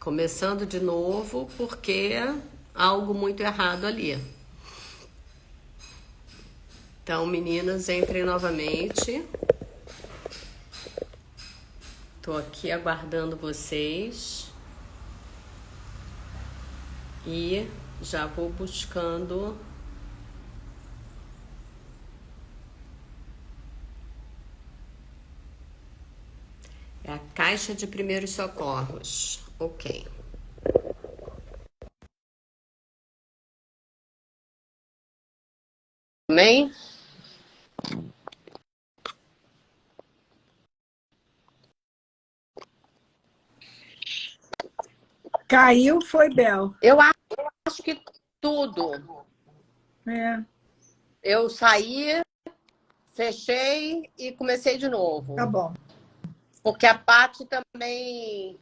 Começando de novo porque há algo muito errado ali. Então, meninas, entrem novamente. Tô aqui aguardando vocês. E já vou buscando a caixa de primeiros socorros. Ok. Amém? Caiu, foi, Bel? Eu acho que tudo. Eu saí, fechei e comecei de novo. Tá bom. Porque a Paty também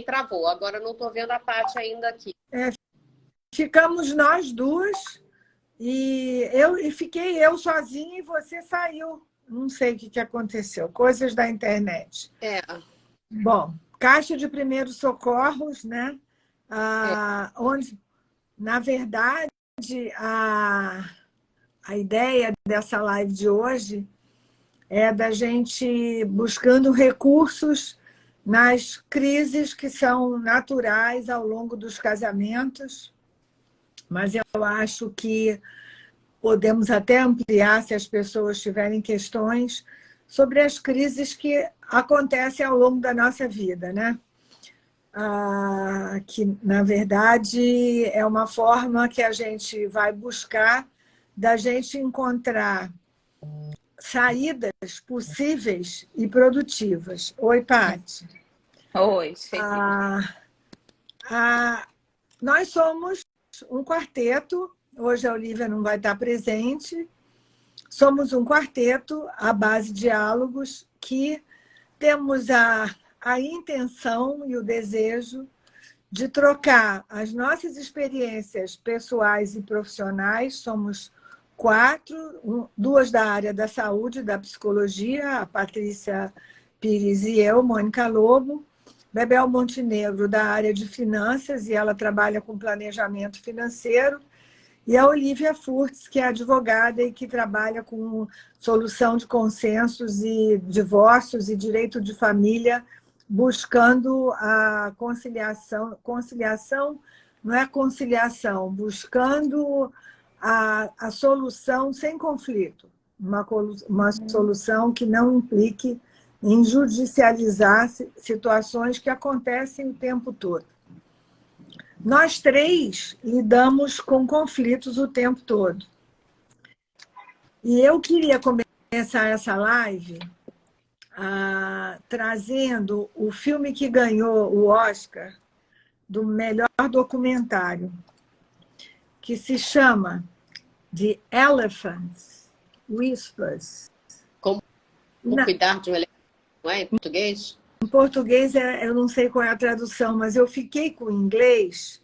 travou. Agora eu não tô vendo a Paty ainda aqui. Ficamos nós duas e fiquei eu sozinha e você saiu. Não sei o que aconteceu. Coisas da internet. Bom, caixa de primeiros socorros, né? Onde, na verdade, a ideia dessa live de hoje é da gente buscando recursos nas crises que são naturais ao longo dos casamentos, mas eu acho que podemos até ampliar, se as pessoas tiverem questões, sobre as crises que acontecem ao longo da nossa vida, né? Que, na verdade, é uma forma que a gente vai buscar da gente encontrar saídas possíveis e produtivas. Oi, Paty. Oi, Nós somos um quarteto, hoje a Olivia não vai estar presente, somos um quarteto à base de diálogos que temos a intenção e o desejo de trocar as nossas experiências pessoais e profissionais. Somos 4, 2 da área da saúde, da psicologia, a Patrícia Pires e eu, Mônica Lobo, Bebel Montenegro, da área de finanças, e ela trabalha com planejamento financeiro, e a Olivia Furtz, que é advogada e que trabalha com solução de consensos e divórcios e direito de família, buscando a conciliação não é conciliação, buscando a solução sem conflito, uma solução que não implique em judicializar situações que acontecem o tempo todo. Nós 3 lidamos com conflitos o tempo todo. E eu queria começar essa live trazendo o filme que ganhou o Oscar do melhor documentário, que se chama The Elephant Whispers. Como cuidar de um elefante, não é? Em português? Em português, eu não sei qual é a tradução, mas eu fiquei com o inglês,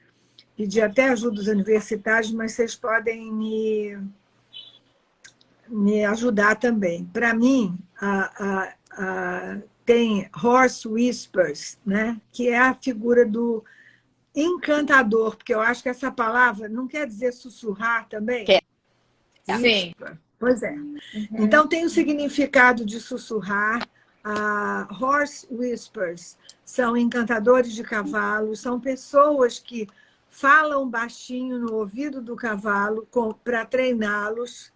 pedi até ajuda dos universitários, mas vocês podem me ajudar também. Para mim, tem Horse Whispers, né? Que é a figura do encantador, porque eu acho que essa palavra não quer dizer sussurrar também? Quer. Sim. Pois é. Então, tem o significado de sussurrar. Horse Whispers são encantadores de cavalo, são pessoas que falam baixinho no ouvido do cavalo para treiná-los.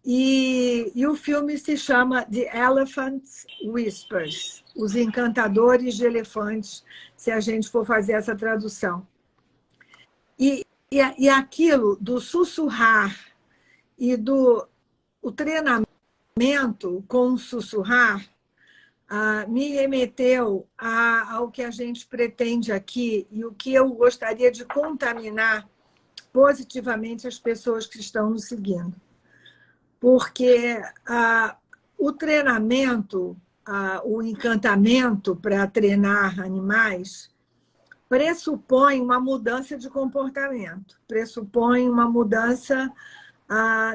E o filme se chama The Elephant Whispers, Os Encantadores de Elefantes, se a gente for fazer essa tradução. E aquilo do sussurrar e o treinamento com o sussurrar me remeteu ao que a gente pretende aqui e o que eu gostaria de contaminar positivamente as pessoas que estão nos seguindo. Porque o treinamento, o encantamento para treinar animais, pressupõe uma mudança de comportamento, pressupõe uma mudança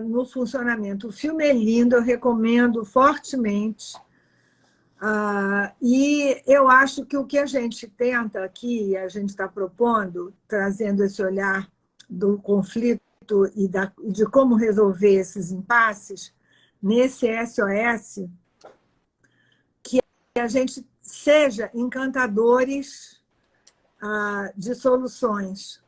no funcionamento. O filme é lindo, eu recomendo fortemente. E eu acho que o que a gente tenta aqui, a gente está propondo, trazendo esse olhar do conflito e de como resolver esses impasses, nesse SOS, que a gente seja encantadores de soluções.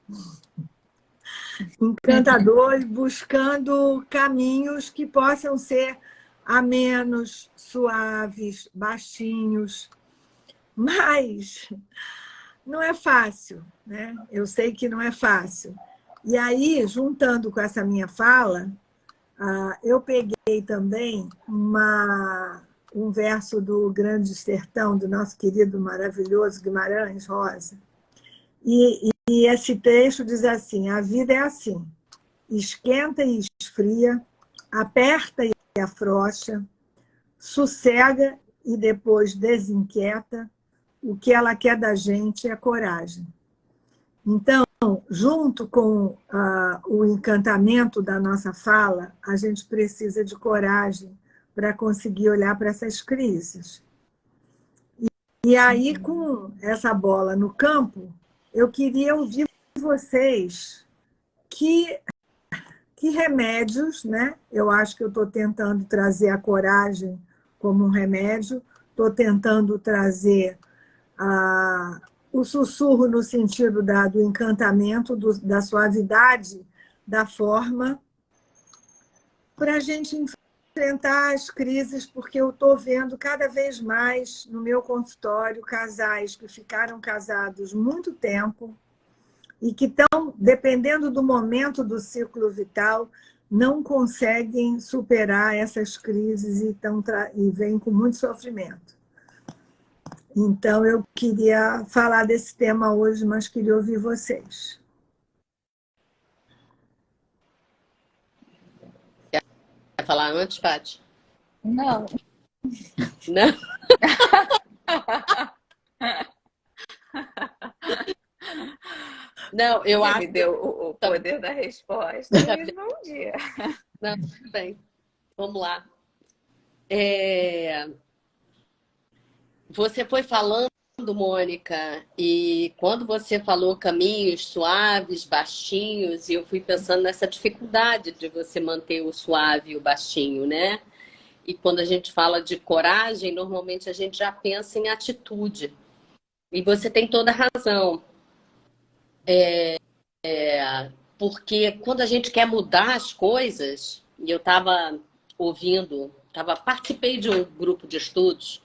Encantadores buscando caminhos que possam ser amenos, suaves, baixinhos, mas não é fácil, né? Eu sei que não é fácil. E aí, juntando com essa minha fala, eu peguei também um verso do Grande Sertão, do nosso querido, maravilhoso Guimarães Rosa. E esse trecho diz assim: a vida é assim, esquenta e esfria, aperta e afrouxa, sossega e depois desinquieta, o que ela quer da gente é coragem. Então, junto com o encantamento da nossa fala, a gente precisa de coragem para conseguir olhar para essas crises. E aí, com essa bola no campo, eu queria ouvir vocês que remédios, né? Eu acho que eu estou tentando trazer a coragem como um remédio, estou tentando trazer o sussurro no sentido do encantamento, da suavidade da forma, para a gente enfrentar as crises, porque eu estou vendo cada vez mais no meu consultório casais que ficaram casados muito tempo e que estão, dependendo do momento do ciclo vital, não conseguem superar essas crises e vêm com muito sofrimento. Então, eu queria falar desse tema hoje, mas queria ouvir vocês. Quer falar antes, Paty? Não. Não? Não, eu Você acho me deu o poder da resposta. Bom dia. Não, tudo bem. Vamos lá. Você foi falando, Mônica, e quando você falou caminhos suaves, baixinhos, e eu fui pensando nessa dificuldade de você manter o suave e o baixinho, né? E quando a gente fala de coragem, normalmente a gente já pensa em atitude. E você tem toda a razão. Porque quando a gente quer mudar as coisas, e eu estava participei de um grupo de estudos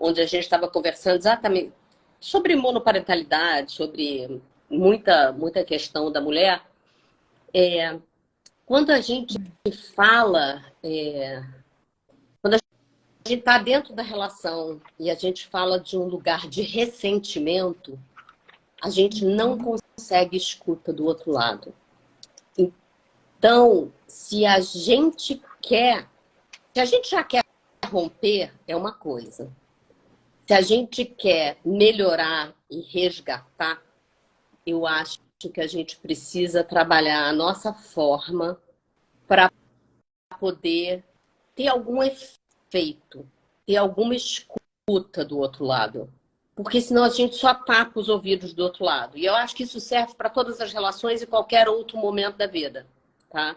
onde a gente estava conversando exatamente sobre monoparentalidade, sobre muita questão da mulher. Quando a gente fala, quando a gente está dentro da relação e a gente fala de um lugar de ressentimento, a gente não consegue escuta do outro lado. Então, se a gente já quer romper, é uma coisa. Se a gente quer melhorar e resgatar, eu acho que a gente precisa trabalhar a nossa forma para poder ter algum efeito, ter alguma escuta do outro lado. Porque senão a gente só tapa os ouvidos do outro lado. E eu acho que isso serve para todas as relações e qualquer outro momento da vida, tá?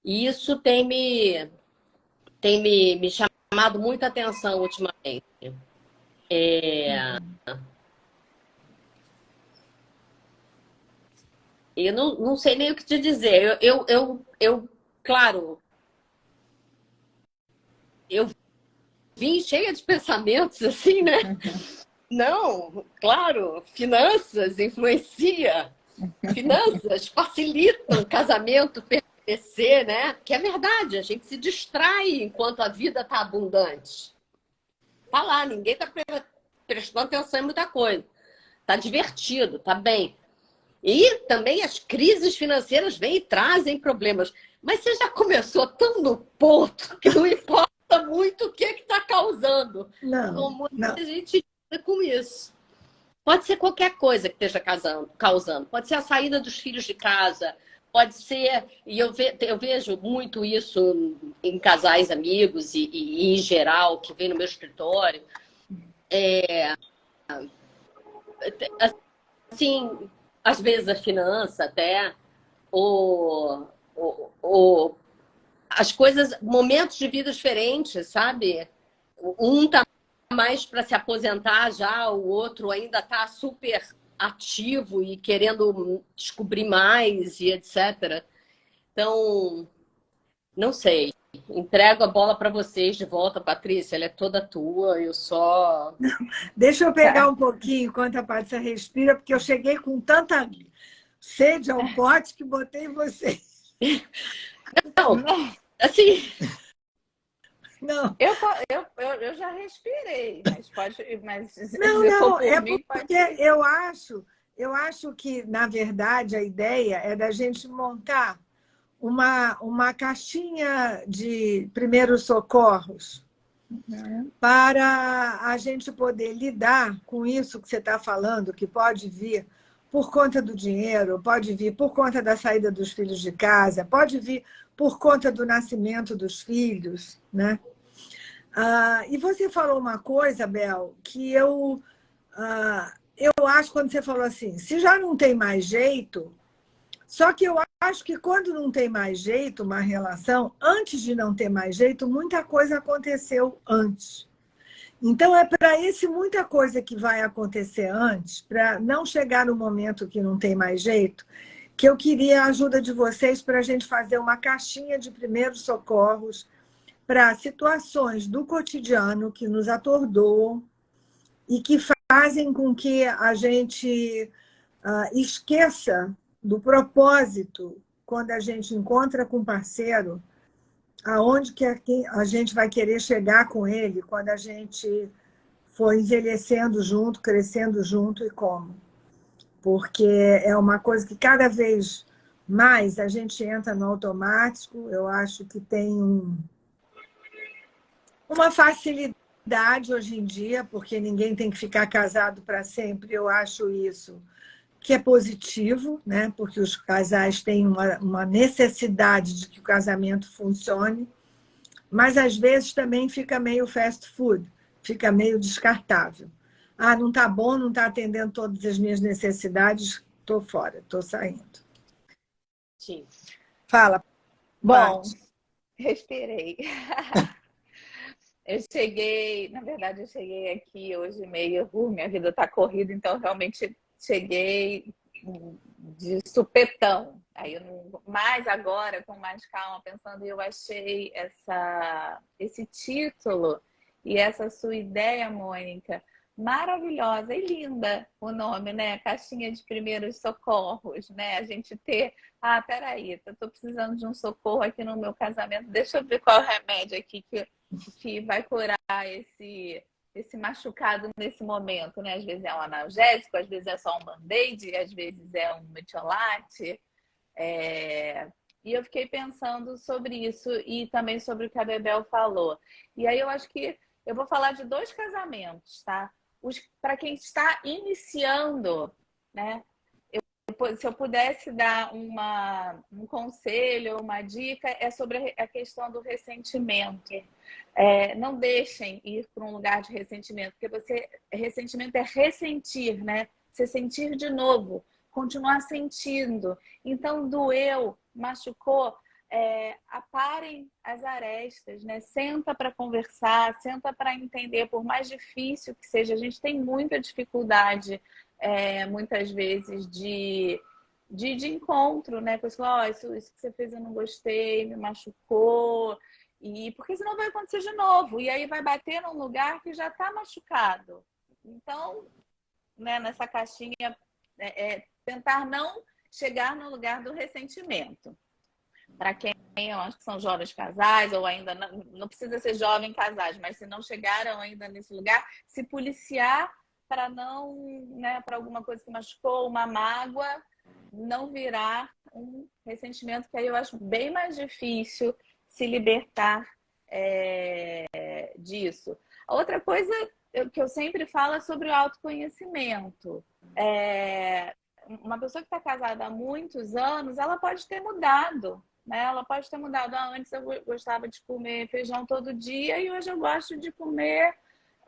E isso tem me chamado muita atenção ultimamente. Eu não sei nem o que te dizer. Claro, eu vim cheia de pensamentos, assim, né? Não, claro, finanças influencia. Finanças facilitam o casamento permanecer, né? Que é verdade, a gente se distrai enquanto a vida está abundante. Tá lá, ninguém está prestando atenção em muita coisa. Tá divertido, tá bem. E também as crises financeiras vêm e trazem problemas. Mas você já começou tão no ponto que não importa muito o que está causando. Como a gente lida com isso. Pode ser qualquer coisa que esteja causando. Pode ser a saída dos filhos de casa, pode ser, e eu vejo muito isso em casais amigos e em geral, que vem no meu escritório, assim, às vezes a finança até, ou, ou as coisas, momentos de vida diferentes, sabe? Um tá mais para se aposentar já, o outro ainda tá super ativo e querendo descobrir mais e etc. Então, não sei. Entrego a bola para vocês de volta, Patrícia. Ela é toda tua. Eu só. Deixa eu pegar um pouquinho enquanto a Patrícia respira, porque eu cheguei com tanta sede ao pote que botei em você. Não, assim. Não, Eu já respirei, mas pode, mas se for não, por é mim, porque pode ir. eu acho que, na verdade, a ideia é da gente montar uma caixinha de primeiros socorros para a gente poder lidar com isso que você está falando, que pode vir por conta do dinheiro, pode vir por conta da saída dos filhos de casa, pode vir por conta do nascimento dos filhos, né? E você falou uma coisa, Bel, que eu acho quando você falou assim, se já não tem mais jeito, só que eu acho que quando não tem mais jeito uma relação, antes de não ter mais jeito, muita coisa aconteceu antes. Então, é para esse muita coisa que vai acontecer antes, para não chegar no momento que não tem mais jeito, que eu queria a ajuda de vocês para a gente fazer uma caixinha de primeiros socorros para situações do cotidiano que nos atordoam e que fazem com que a gente esqueça do propósito quando a gente encontra com um parceiro, aonde que a gente vai querer chegar com ele quando a gente for envelhecendo junto, crescendo junto e como. Porque é uma coisa que cada vez mais a gente entra no automático, eu acho que tem uma facilidade hoje em dia, porque ninguém tem que ficar casado para sempre, eu acho isso que é positivo, né? Porque os casais têm uma necessidade de que o casamento funcione, mas às vezes também fica meio fast food, fica meio descartável. Não está bom, não está atendendo todas as minhas necessidades, estou fora, estou saindo. Sim. Fala, Bom, Paty. respirei. Na verdade, eu cheguei aqui hoje meio, minha vida está corrida, então realmente cheguei de supetão. Aí eu não, mais agora, com mais calma, pensando, eu achei esse título e essa sua ideia, Mônica, maravilhosa e linda o nome, né? Caixinha de primeiros socorros, né? A gente ter, peraí, eu tô precisando de um socorro aqui no meu casamento, deixa eu ver qual é o remédio aqui que vai curar esse machucado nesse momento, né? Às vezes é um analgésico, às vezes é só um band-aid, às vezes é um metiolate. E eu fiquei pensando sobre isso e também sobre o que a Bebel falou. E aí eu acho que eu vou falar de 2 casamentos, tá? Para quem está iniciando, né? Se eu pudesse dar um conselho, uma dica, é sobre a questão do ressentimento. Não deixem ir para um lugar de ressentimento, porque ressentimento é ressentir, né? Você sentir de novo, continuar sentindo. Então, doeu, machucou, aparem as arestas, né? Senta para conversar, senta para entender, por mais difícil que seja, a gente tem muita dificuldade muitas vezes de encontro, né? Pessoal, isso que você fez eu não gostei, me machucou, e porque senão vai acontecer de novo, e aí vai bater num lugar que já está machucado. Então, né, nessa caixinha, tentar não chegar no lugar do ressentimento. Para quem eu acho que são jovens casais, ou ainda não precisa ser jovem casais, mas se não chegaram ainda nesse lugar, se policiar para não, né, para alguma coisa que machucou, uma mágoa, não virar um ressentimento, que aí eu acho bem mais difícil se libertar disso. A outra coisa que eu sempre falo é sobre o autoconhecimento. uma pessoa que está casada há muitos anos, ela pode ter mudado, né? Ela pode ter mudado. Antes eu gostava de comer feijão todo dia e hoje eu gosto de comer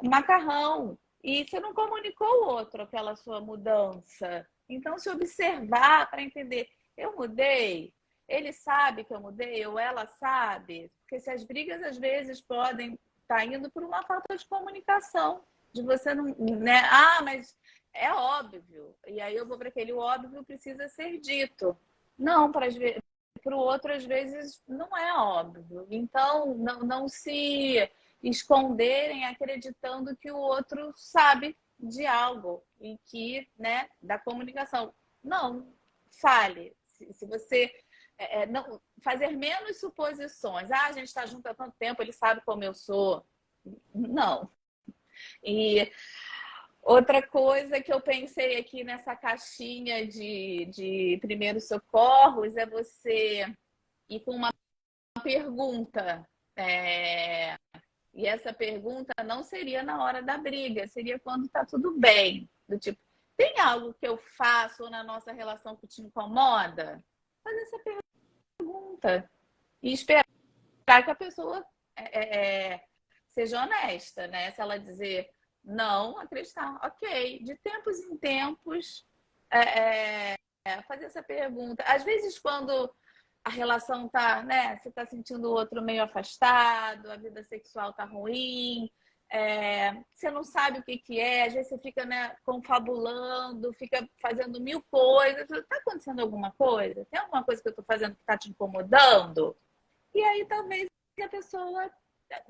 macarrão. E você não comunicou o outro aquela sua mudança. Então, se observar para entender, eu mudei, ele sabe que eu mudei, ou ela sabe, porque se as brigas às vezes podem estar indo por uma falta de comunicação, de você não, né? Ah, mas é óbvio. E aí eu vou para aquele óbvio precisa ser dito. Não, para o outro às vezes não é óbvio. Então, não se esconderem acreditando que o outro sabe de algo e que, né, da comunicação. Não, fale. Se você não fazer menos suposições. Ah, a gente está junto há tanto tempo, ele sabe como eu sou. Não. E outra coisa que eu pensei aqui nessa caixinha de primeiros socorros é você ir com uma pergunta. E essa pergunta não seria na hora da briga, seria quando está tudo bem. Do tipo, tem algo que eu faço na nossa relação que te incomoda? Faz essa pergunta e esperar que a pessoa seja honesta, né? Se ela dizer não, acreditar, ok. De tempos em tempos, fazer essa pergunta. Às vezes, quando a relação tá, né? Você tá sentindo o outro meio afastado, a vida sexual tá ruim, você não sabe o que é, às vezes você fica, né, confabulando, fica fazendo mil coisas. Tá acontecendo alguma coisa? Tem alguma coisa que eu tô fazendo que tá te incomodando? E aí talvez a pessoa,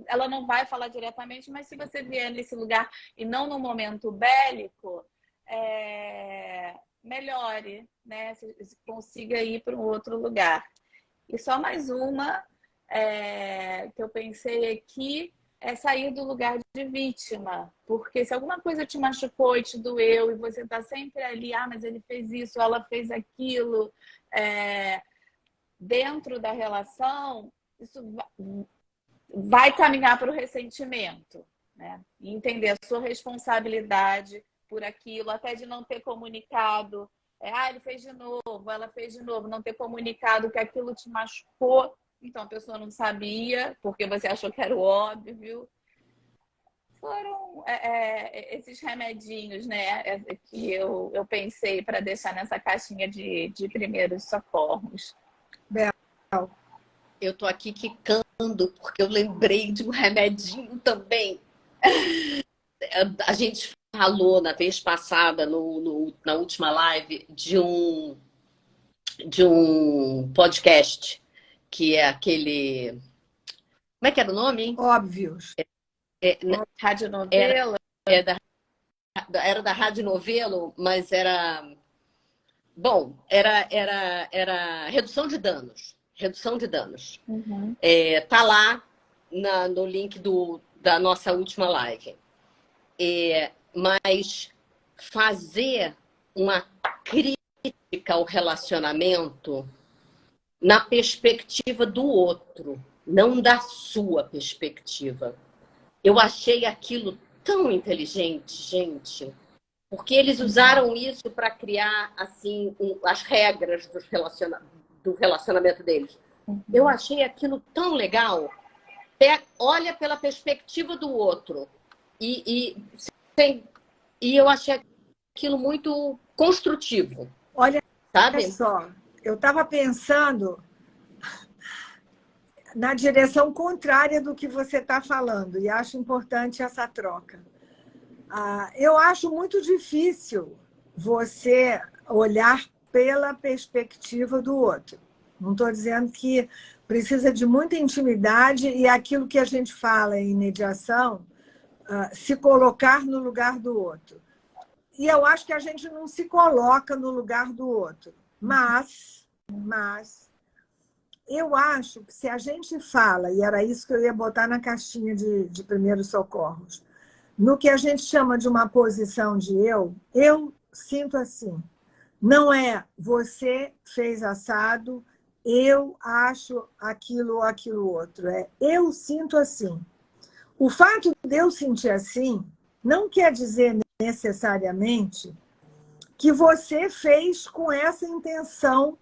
ela não vai falar diretamente, mas se você vier nesse lugar e não no momento bélico, melhore, né? Se consiga ir para um outro lugar. E só mais uma que eu pensei aqui é sair do lugar de vítima. Porque se alguma coisa te machucou e te doeu e você está sempre ali, mas ele fez isso, ela fez aquilo, dentro da relação, isso vai caminhar para o ressentimento, né? E entender a sua responsabilidade por aquilo, até de não ter comunicado. Ele fez de novo, ela fez de novo, não ter comunicado que aquilo te machucou, então a pessoa não sabia, porque você achou que era o óbvio. Foram esses remedinhos, né, que eu pensei para deixar nessa caixinha de primeiros socorros. Bel. Eu tô aqui quicando, porque eu lembrei de um remedinho também. A gente falou na vez passada, na última live, de um podcast, que é aquele... Como é que era o nome, hein? Óbvios. Rádio Novelo. Era da Rádio Novelo, mas era... Bom, era redução de danos. Redução de danos. Uhum. Tá lá no link da nossa última live. Mas fazer uma crítica ao relacionamento na perspectiva do outro, não da sua perspectiva. Eu achei aquilo tão inteligente, gente, porque eles usaram isso para criar assim as regras do relacionamento deles. Eu achei aquilo tão legal. Olha pela perspectiva do outro. E eu achei aquilo muito construtivo. Olha, sabe? só, eu estava pensando na direção contrária do que você está falando, e acho importante essa troca. Eu acho muito difícil você olhar pela perspectiva do outro. Não estou dizendo que precisa de muita intimidade e aquilo que a gente fala em mediação, se colocar no lugar do outro. E eu acho que a gente não se coloca no lugar do outro. Mas eu acho que se a gente fala, e era isso que eu ia botar na caixinha de primeiros socorros, no que a gente chama de uma posição de eu sinto assim. Não é você fez assado, eu acho aquilo ou aquilo outro. Eu sinto assim. O fato de eu sentir assim não quer dizer necessariamente que você fez com essa intenção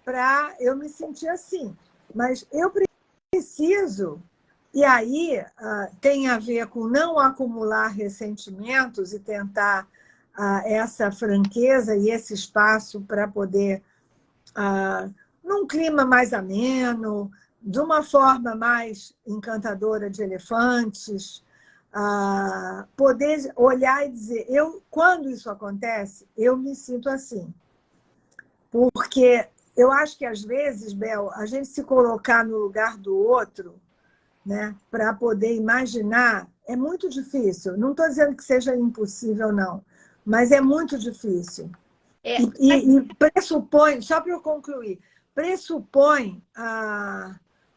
para eu me sentir assim. Mas eu preciso, e aí tem a ver com não acumular ressentimentos e tentar essa franqueza e esse espaço para poder, num clima mais ameno, de uma forma mais encantadora de elefantes, poder olhar e dizer, quando isso acontece, eu me sinto assim. Porque eu acho que, às vezes, Bel, a gente se colocar no lugar do outro, né, para poder imaginar, é muito difícil. Não estou dizendo que seja impossível, não, mas é muito difícil. E pressupõe, só para eu concluir, pressupõe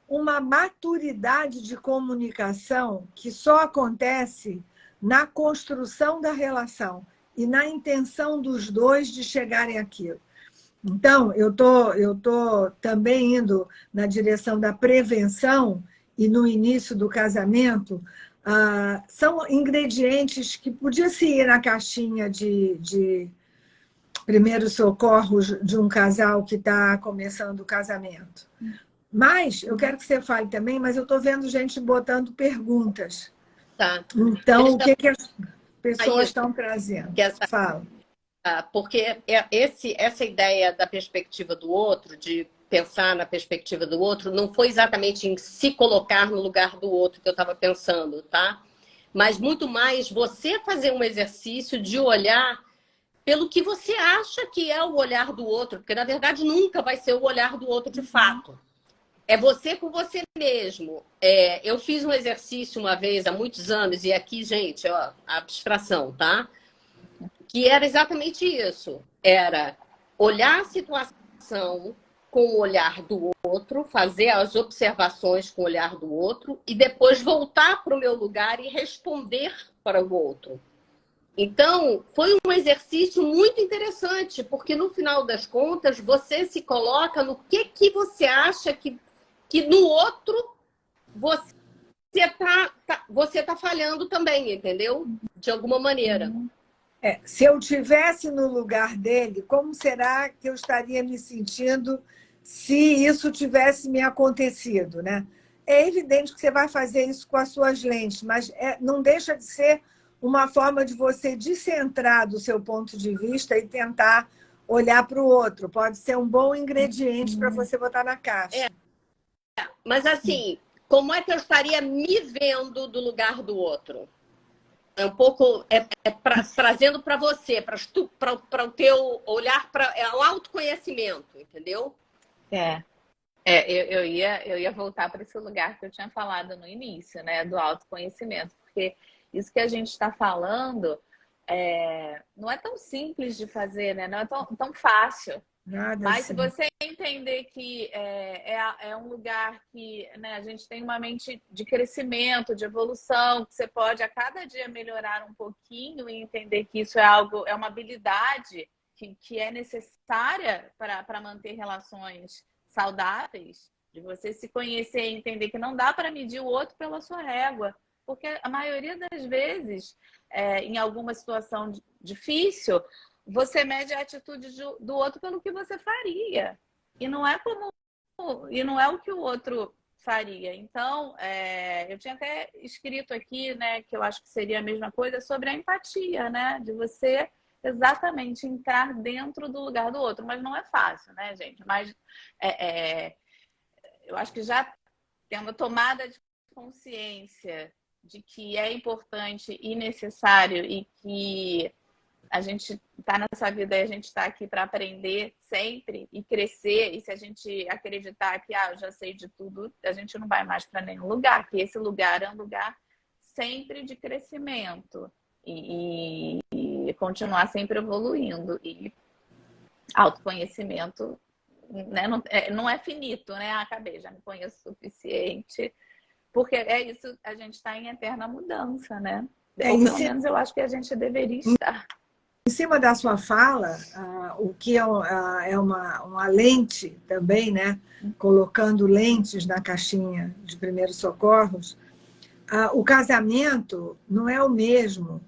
uma maturidade de comunicação que só acontece na construção da relação e na intenção dos dois de chegarem àquilo. Então, eu tô também indo na direção da prevenção e no início do casamento, são ingredientes que podia se ir na caixinha de primeiros socorros de um casal que está começando o casamento. Mas, eu quero que você fale também, mas eu estou vendo gente botando perguntas. Tá. Então, o que as pessoas estão trazendo? Fala. Porque essa ideia da perspectiva do outro, de pensar na perspectiva do outro, não foi exatamente em se colocar no lugar do outro que eu estava pensando, tá? Mas muito mais você fazer um exercício de olhar pelo que você acha que é o olhar do outro, porque, na verdade, nunca vai ser o olhar do outro de fato. É você com você mesmo. Eu fiz um exercício uma vez, há muitos anos, e aqui, gente, ó, abstração, tá? Que era exatamente isso. Era olhar a situação com o olhar do outro, fazer as observações com o olhar do outro e depois voltar para o meu lugar e responder para o outro. Então, foi um exercício muito interessante, porque no final das contas, você se coloca no que você acha que no outro você tá falhando também, entendeu? De alguma maneira. Se eu estivesse no lugar dele, como será que eu estaria me sentindo se isso tivesse me acontecido, né? É evidente que você vai fazer isso com as suas lentes, mas não deixa de ser uma forma de você descentrar do seu ponto de vista e tentar olhar para o outro. Pode ser um bom ingrediente para você botar na caixa. Mas assim, como é que eu estaria me vendo do lugar do outro? É um pouco trazendo para você, para o teu olhar, o autoconhecimento, entendeu? Eu ia voltar para esse lugar que eu tinha falado no início, né, do autoconhecimento, porque isso que a gente está falando não é tão simples de fazer, né? Não é tão fácil. Mas se você entender que é um lugar que, né, a gente tem uma mente de crescimento, de evolução, que você pode a cada dia melhorar um pouquinho e entender que isso é uma habilidade que é necessária para manter relações saudáveis, de você se conhecer e entender que não dá para medir o outro pela sua régua, porque a maioria das vezes, em alguma situação difícil, você mede a atitude do outro pelo que você faria. E não é o que o outro faria. Então, eu tinha até escrito aqui, né, que eu acho que seria a mesma coisa, sobre a empatia, né? De você exatamente entrar dentro do lugar do outro. Mas não é fácil, né, gente? Mas eu acho que já tendo tomada de consciência de que é importante e necessário e que a gente está nessa vida e a gente está aqui para aprender sempre e crescer. E se a gente acreditar que eu já sei de tudo, a gente não vai mais para nenhum lugar. Que esse lugar é um lugar sempre de crescimento e continuar sempre evoluindo. E autoconhecimento, né, não é finito, né? Acabei, já me conheço o suficiente. Porque é isso, a gente está em eterna mudança, né? Ou pelo menos eu acho que a gente deveria estar. Em cima da sua fala, o que é uma lente também, né? Colocando lentes na caixinha de primeiros socorros, o casamento não é o mesmo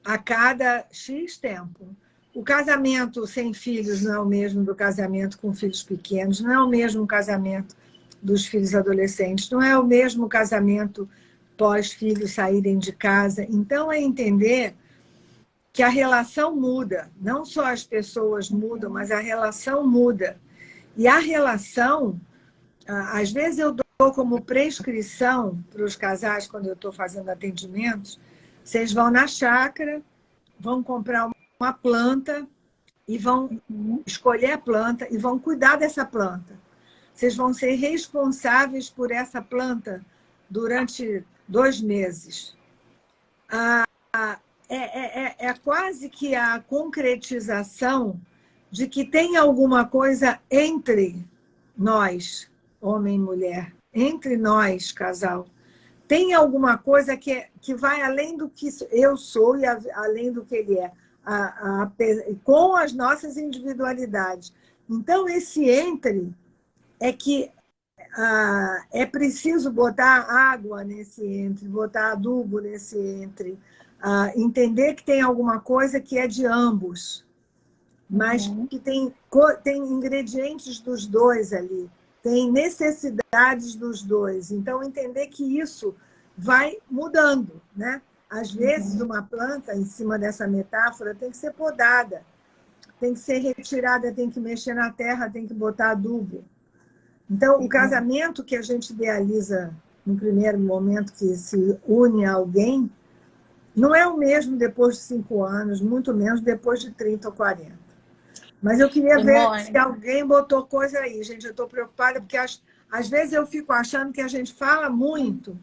a cada X tempo. O casamento sem filhos não é o mesmo do casamento com filhos pequenos, não é o mesmo casamento dos filhos adolescentes, não é o mesmo casamento pós-filhos saírem de casa. Então, é entender que a relação muda, não só as pessoas mudam, mas a relação muda. E a relação, às vezes eu dou como prescrição para os casais, quando eu estou fazendo atendimentos, vocês vão na chácara, vão comprar uma planta e vão escolher a planta e vão cuidar dessa planta. Vocês vão ser responsáveis por essa planta durante 2 meses. É quase que a concretização de que tem alguma coisa entre nós, homem e mulher, entre nós, casal. Tem alguma coisa que vai além do que eu sou e além do que ele é, com as nossas individualidades. Então, esse entre é que é preciso botar água nesse entre, botar adubo nesse entre, entender que tem alguma coisa que é de ambos, mas que tem ingredientes dos dois ali, tem necessidades dos dois. Então, entender que isso vai mudando, né? Às vezes, uma planta, em cima dessa metáfora, tem que ser podada, tem que ser retirada, tem que mexer na terra, tem que botar adubo. Então, o casamento que a gente idealiza no primeiro momento, que se une a alguém, não é o mesmo depois de 5 anos, muito menos depois de 30 ou 40. Mas eu queria ver se alguém botou coisa aí. Gente, eu estou preocupada porque às vezes eu fico achando que a gente fala muito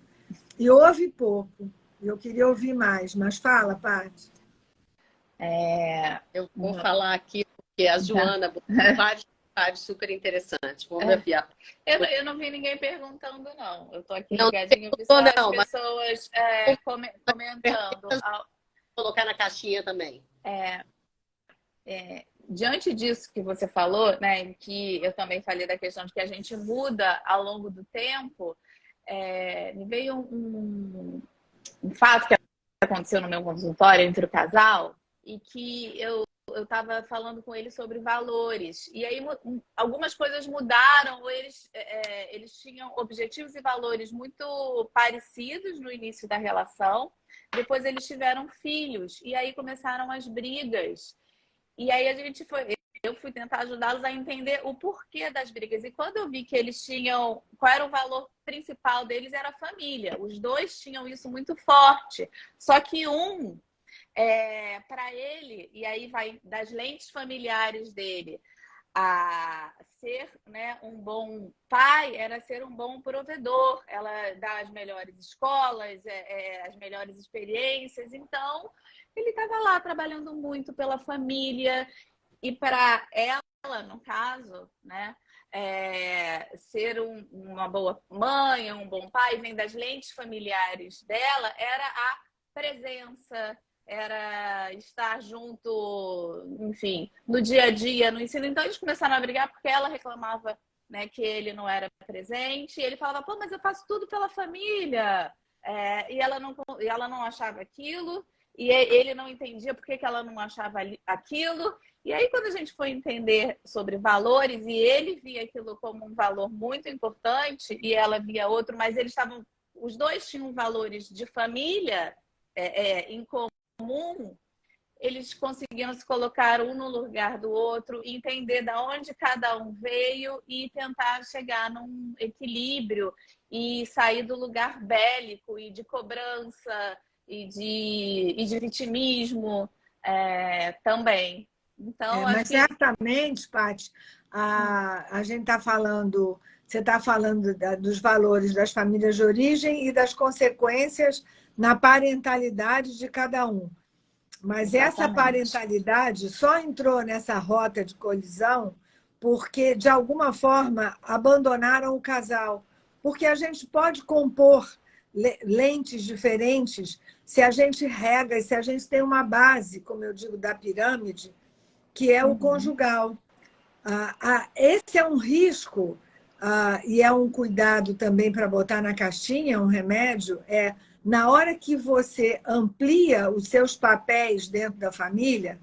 e ouve pouco. Eu queria ouvir mais, mas fala, Paty. Eu vou falar aqui, porque a Joana botou vários detalhes super interessantes. Vamos enviar. Eu não vi ninguém perguntando, não. Eu estou aqui ligadinha, eu vi só as pessoas comentando. Vou colocar na caixinha também. Diante disso que você falou, né, que eu também falei da questão de que a gente muda ao longo do tempo, me veio um fato que aconteceu no meu consultório entre o casal e que eu estava falando com ele sobre valores. E aí algumas coisas mudaram, ou eles tinham objetivos e valores muito parecidos no início da relação, depois eles tiveram filhos, e aí começaram as brigas. E aí eu fui tentar ajudá-los a entender o porquê das brigas. E quando eu vi que eles tinham... Qual era o valor principal deles? Era a família. Os dois tinham isso muito forte. Só que para ele, e aí vai das lentes familiares dele, a ser, né, um bom pai era ser um bom provedor. Ela dá as melhores escolas, as melhores experiências. Então, ele estava lá trabalhando muito pela família. E para ela, no caso, né, ser uma boa mãe, um bom pai, vem das lentes familiares dela, era a presença, era estar junto, enfim, no dia a dia, no ensino. Então, eles começaram a brigar porque ela reclamava, né, que ele não era presente. E ele falava, pô, mas eu faço tudo pela família. E ela não achava aquilo. E ele não entendia por que ela não achava aquilo. E aí, quando a gente foi entender sobre valores, e ele via aquilo como um valor muito importante, e ela via outro, mas os dois tinham valores de família em comum, eles conseguiram se colocar um no lugar do outro, entender de onde cada um veio e tentar chegar num equilíbrio e sair do lugar bélico e de cobrança e de vitimismo também. Então, mas certamente, Paty, a gente está falando, você está falando dos valores das famílias de origem e das consequências na parentalidade de cada um. Mas essa parentalidade só entrou nessa rota de colisão porque, de alguma forma, abandonaram o casal. Porque a gente pode compor lentes diferentes se a gente rega e se a gente tem uma base, como eu digo, da pirâmide, que é o conjugal. Esse é um risco e é um cuidado também para botar na caixinha, um remédio, na hora que você amplia os seus papéis dentro da família,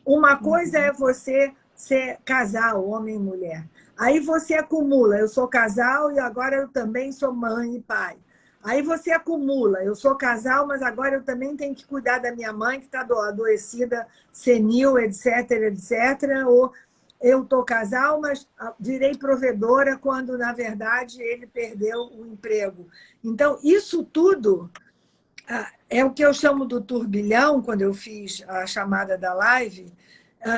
uma coisa é você ser casal, homem e mulher. Aí você acumula, eu sou casal e agora eu também sou mãe e pai. Aí você acumula, eu sou casal, mas agora eu também tenho que cuidar da minha mãe, que está adoecida, senil, etc, etc. Ou eu estou casal, mas virei provedora quando, na verdade, ele perdeu o emprego. Então, isso tudo é o que eu chamo do turbilhão, quando eu fiz a chamada da live,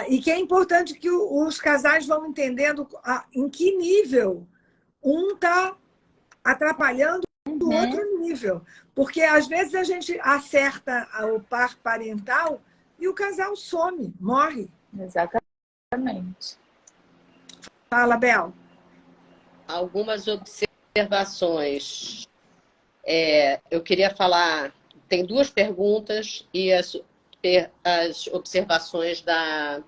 e que é importante que os casais vão entendendo em que nível um está atrapalhando o outro nível. Porque, às vezes, a gente acerta o par parental e o casal some, morre. Exatamente. Fala, Bel. Algumas observações. Eu queria falar... Tem 2 perguntas e as observações da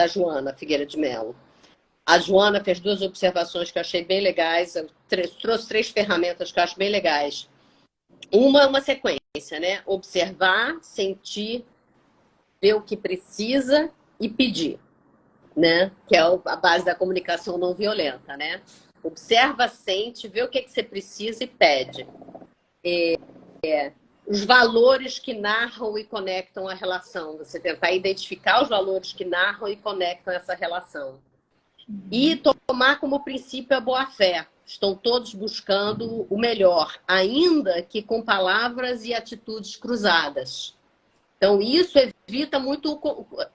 Joana Figueira de Mello. A Joana fez 2 observações que eu achei bem legais. Eu trouxe 3 ferramentas que eu acho bem legais. Uma é uma sequência, né? Observar, sentir, ver o que precisa e pedir, né? Que é a base da comunicação não violenta, né? Observa, sente, vê o que você precisa e pede. Os valores que narram e conectam a relação. Você tentar identificar os valores que narram e conectam essa relação. E tomar como princípio a boa-fé. Estão todos buscando o melhor, ainda que com palavras e atitudes cruzadas. Então, isso evita muito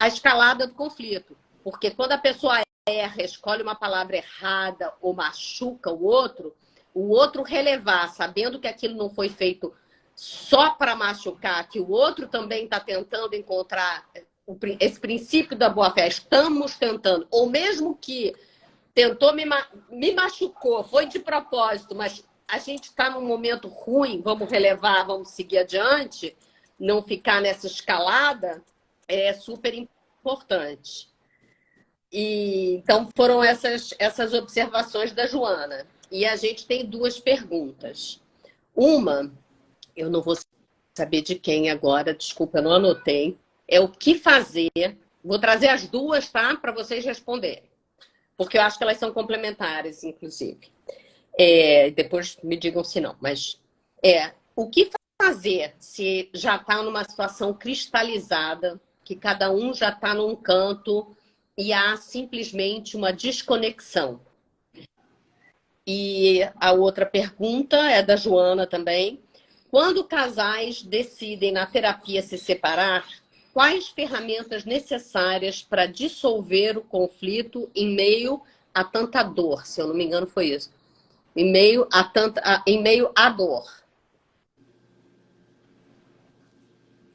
a escalada do conflito. Porque quando a pessoa erra, escolhe uma palavra errada ou machuca o outro relevar, sabendo que aquilo não foi feito só para machucar, que o outro também está tentando encontrar esse princípio da boa-fé. Estamos tentando, ou mesmo que tentou, me machucou, foi de propósito, mas a gente está num momento ruim, vamos relevar, vamos seguir adiante, não ficar nessa escalada, é super importante. Então, foram essas observações da Joana. E a gente tem 2 perguntas. Uma, eu não vou saber de quem agora, desculpa, eu não anotei. É o que fazer. Vou trazer as 2, tá? Para vocês responderem. Porque eu acho que elas são complementares, inclusive. Depois me digam se não. Mas o que fazer se já está numa situação cristalizada, que cada um já está num canto e há simplesmente uma desconexão? E a outra pergunta é da Joana também. Quando casais decidem na terapia se separar, quais ferramentas necessárias para dissolver o conflito em meio a tanta dor? Se eu não me engano, foi isso. Em meio à dor.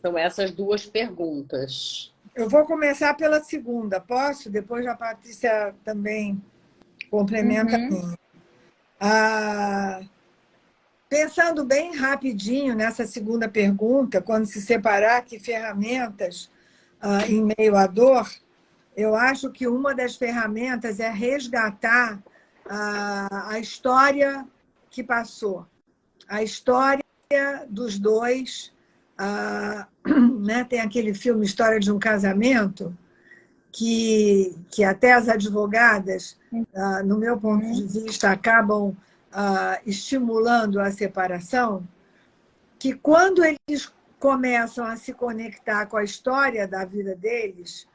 São essas 2 perguntas. Eu vou começar pela segunda, posso? Depois a Patrícia também complementa a minha. Pensando bem rapidinho nessa segunda pergunta, quando se separar, que ferramentas em meio à dor, eu acho que uma das ferramentas é resgatar a história que passou, a história dos dois. Né? Tem aquele filme História de um Casamento, que até as advogadas, no meu ponto de vista, acabam estimulando a separação, que quando eles começam a se conectar com a história da vida deles,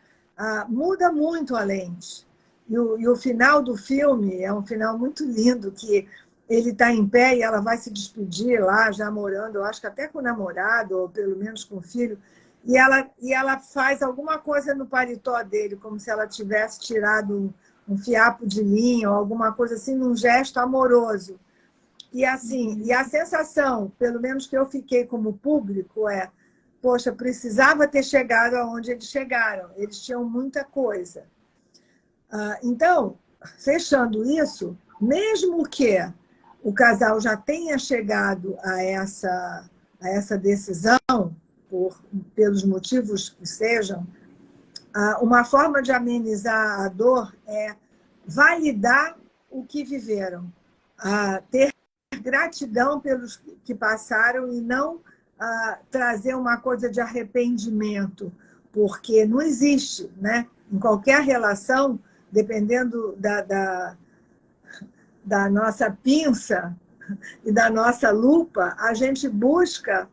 muda muito a lente. E o final do filme é um final muito lindo, que ele está em pé e ela vai se despedir lá, já morando, eu acho que até com o namorado, ou pelo menos com o filho, e ela faz alguma coisa no paletó dele, como se ela tivesse tirado um fiapo de linha, ou alguma coisa assim, num gesto amoroso. E assim, e a sensação, pelo menos que eu fiquei como público, poxa, precisava ter chegado aonde eles chegaram, eles tinham muita coisa. Então, fechando isso, mesmo que o casal já tenha chegado a essa decisão, pelos motivos que sejam, uma forma de amenizar a dor é validar o que viveram, ter gratidão pelos que passaram e não trazer uma coisa de arrependimento, porque não existe, né? Em qualquer relação, dependendo da nossa pinça e da nossa lupa, a gente busca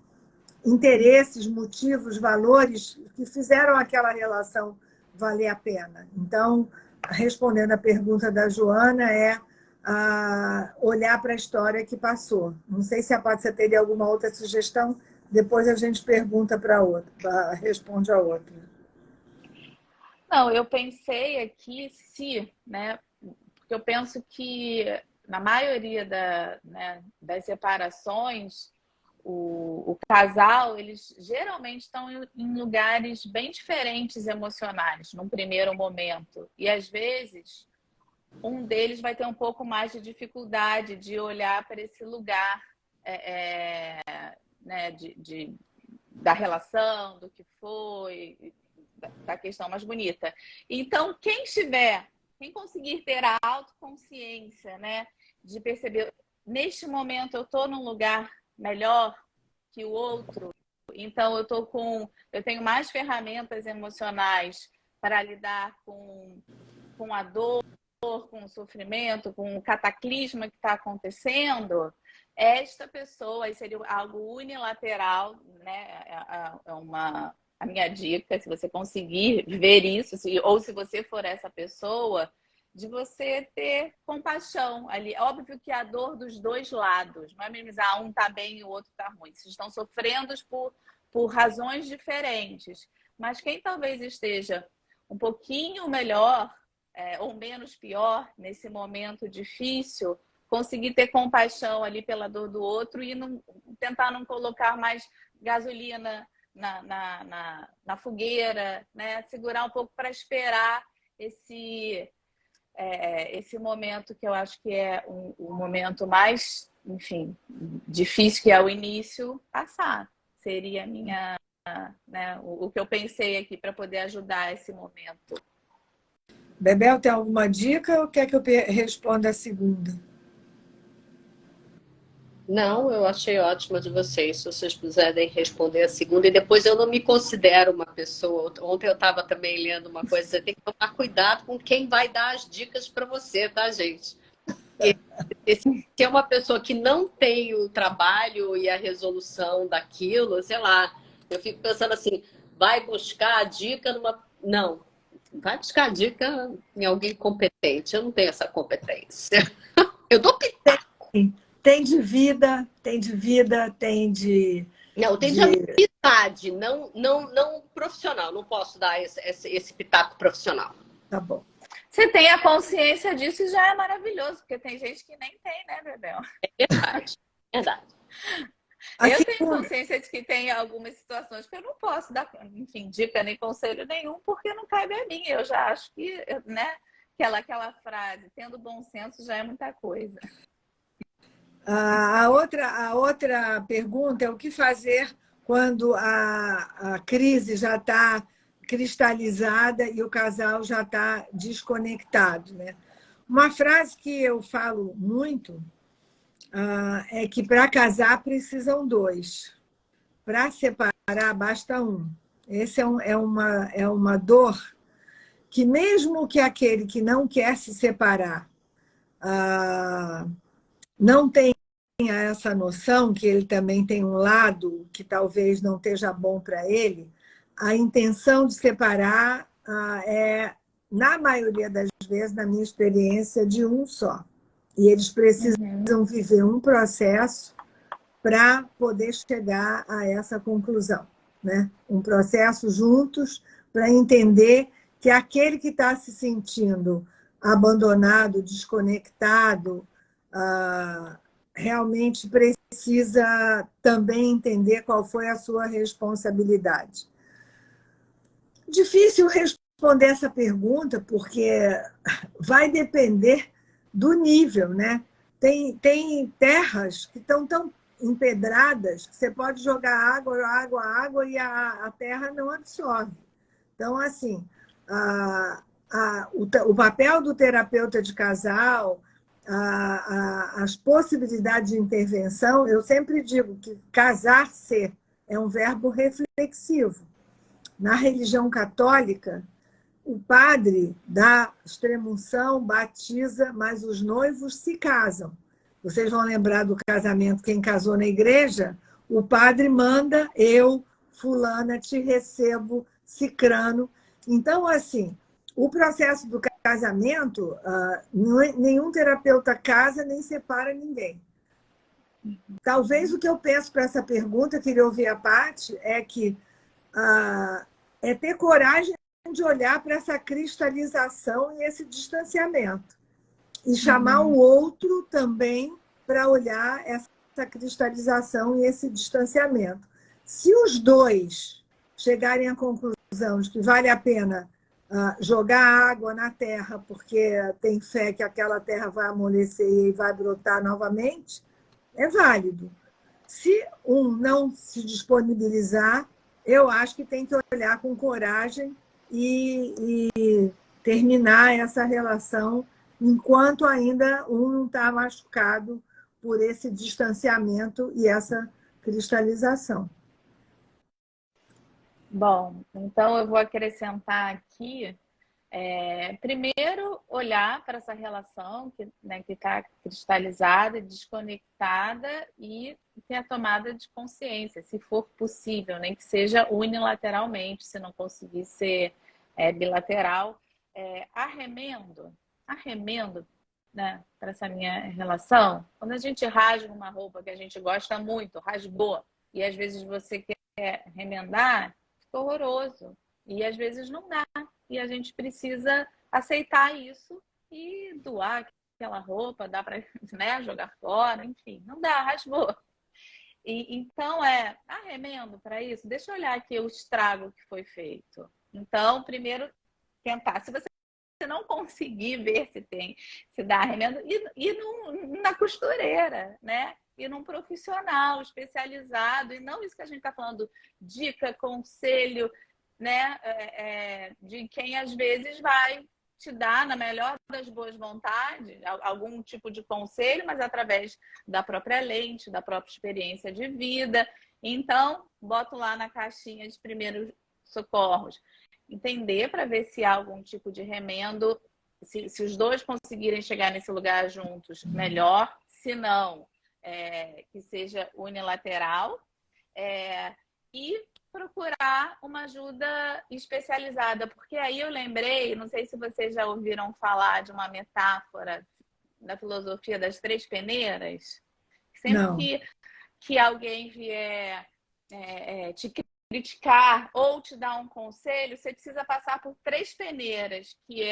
interesses, motivos, valores que fizeram aquela relação valer a pena. Então, respondendo a pergunta da Joana, é olhar para a história que passou. Não sei se a Patrícia teria alguma outra sugestão, depois a gente pergunta para a outra, responde a outra. Não, eu pensei aqui né? Porque eu penso que na maioria das separações, o casal, eles geralmente estão em lugares bem diferentes emocionais, num primeiro momento. E, às vezes, um deles vai ter um pouco mais de dificuldade de olhar para esse lugar né, da relação, do que foi, da questão mais bonita. Então, quem conseguir ter a autoconsciência, né, de perceber, neste momento eu estou num lugar melhor que o outro, então eu tenho mais ferramentas emocionais para lidar com a dor, com o sofrimento, com o cataclisma que está acontecendo. Esta pessoa, aí seria algo unilateral, né? A minha dica, se você conseguir ver isso, ou se você for essa pessoa, de você ter compaixão ali. Óbvio que a dor dos dois lados, não é minimizar, um está bem e o outro está ruim. Vocês estão sofrendo por razões diferentes. Mas quem talvez esteja um pouquinho melhor ou menos pior nesse momento difícil, conseguir ter compaixão ali pela dor do outro e tentar não colocar mais gasolina na fogueira, né? Segurar um pouco para esperar esse momento que eu acho que é o momento mais, enfim, difícil, que é o início, passar. Seria a minha, né, o que eu pensei aqui para poder ajudar esse momento. Bebel, tem alguma dica ou quer que eu responda a segunda? Não, eu achei ótima de vocês, se vocês puderem responder a segunda. E depois, eu não me considero uma pessoa. Ontem eu estava também lendo uma coisa, você tem que tomar cuidado com quem vai dar as dicas para você, tá, gente? Se é uma pessoa que não tem o trabalho e a resolução daquilo, sei lá, eu fico pensando assim, vai buscar a dica numa... Não, vai buscar a dica em alguém competente. Eu não tenho essa competência. Eu dou pitaco. Tem de vida, tem de... Não, tem de amizade, não profissional. Não posso dar esse pitaco profissional. Tá bom. Você tem a consciência disso e já é maravilhoso, porque tem gente que nem tem, né, Bebel? É verdade, verdade. Eu tenho consciência de que tem algumas situações que eu não posso dar, enfim, dica nem conselho nenhum, porque não cabe a mim. Eu já acho que, né, aquela frase, tendo bom senso já é muita coisa. A outra pergunta é o que fazer quando a crise já está cristalizada e o casal já está desconectado, né? Uma frase que eu falo muito é que para casar precisam dois, para separar basta um. Essa é uma dor que, mesmo que aquele que não quer se separar não tenha essa noção que ele também tem um lado que talvez não esteja bom para ele, a intenção de separar é, na maioria das vezes, na minha experiência, de um só. E eles precisam viver um processo para poder chegar a essa conclusão, né? Um processo juntos para entender que aquele que está se sentindo abandonado, desconectado, realmente precisa também entender qual foi a sua responsabilidade. Difícil responder essa pergunta, porque vai depender do nível, né? Tem terras que estão tão empedradas que você pode jogar água e a terra não absorve. Então, assim, o papel do terapeuta de casal as possibilidades de intervenção, eu sempre digo que casar-se é um verbo reflexivo. Na religião católica, o padre dá extrema-unção, batiza, mas os noivos se casam. Vocês vão lembrar do casamento, quem casou na igreja, o padre manda, eu, fulana, te recebo, cicrano. Então, assim, o processo do casamento, nenhum terapeuta casa nem separa ninguém. Talvez o que eu penso para essa pergunta, queria ouvir a Paty, é que é ter coragem de olhar para essa cristalização e esse distanciamento. E chamar o outro também para olhar essa cristalização e esse distanciamento. Se os dois chegarem à conclusão de que vale a pena jogar água na terra, porque tem fé que aquela terra vai amolecer e vai brotar novamente, é válido. Se um não se disponibilizar, eu acho que tem que olhar com coragem e terminar essa relação enquanto ainda um não está machucado por esse distanciamento e essa cristalização. Bom, então eu vou acrescentar aqui, primeiro, olhar para essa relação que está cristalizada, desconectada e ter a tomada de consciência, se for possível, nem que seja unilateralmente, se não conseguir ser bilateral. Arremendo, né, para essa minha relação, quando a gente rasga uma roupa que a gente gosta muito, rasgou, e às vezes você quer remendar, fica horroroso. E às vezes não dá. E a gente precisa aceitar isso e doar aquela roupa, dá para, né, jogar fora, enfim, não dá, rasgou. Então, remendo para isso, deixa eu olhar aqui o estrago que foi feito. Então, primeiro, tentar. Se você não conseguir ver se dá remendo, ir na costureira, né? Ir num profissional especializado, e não isso que a gente está falando, dica, conselho, né? De quem às vezes vai te dar, na melhor das boas vontades, algum tipo de conselho, mas através da própria lente, da própria experiência de vida. Então, boto lá na caixinha de primeiros socorros. Entender para ver se há algum tipo de remendo, se os dois conseguirem chegar nesse lugar juntos, melhor. Se não, que seja unilateral. E procurar uma ajuda especializada, porque aí eu lembrei, não sei se vocês já ouviram falar de uma metáfora da filosofia das três peneiras. Sempre que alguém vier te criticar ou te dar um conselho, você precisa passar por três peneiras, que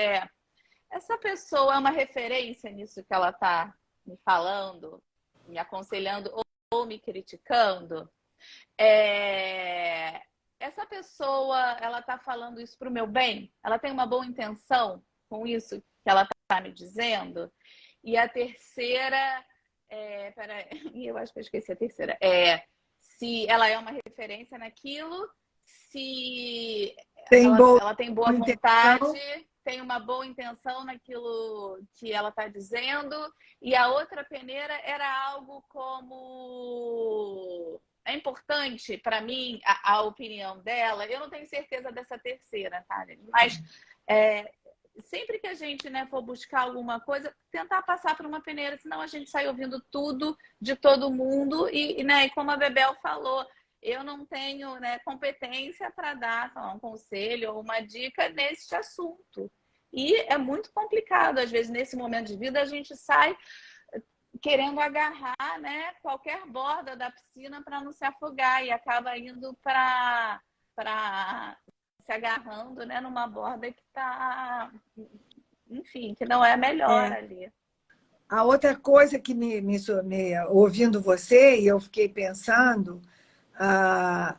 essa pessoa é uma referência nisso que ela está me falando, me aconselhando ou me criticando. Essa pessoa, ela está falando isso para o meu bem? Ela tem uma boa intenção com isso que ela está me dizendo? E a terceira, eu acho que eu esqueci a terceira, se ela é uma referência naquilo, se ela tem boa vontade, tem uma boa intenção naquilo que ela está dizendo. E a outra peneira era algo como... É importante para mim a opinião dela. Eu não tenho certeza dessa terceira, tá, gente? Mas sempre que a gente, né, for buscar alguma coisa, tentar passar por uma peneira, senão a gente sai ouvindo tudo de todo mundo. E como a Bebel falou, eu não tenho, né, competência para dar um conselho ou uma dica neste assunto. E é muito complicado. Às vezes, nesse momento de vida, a gente sai querendo agarrar, né, qualquer borda da piscina para não se afogar e acaba indo para se agarrando, né, numa borda que está, enfim, que não é a melhor ali. A outra coisa que ouvindo você, e eu fiquei pensando, a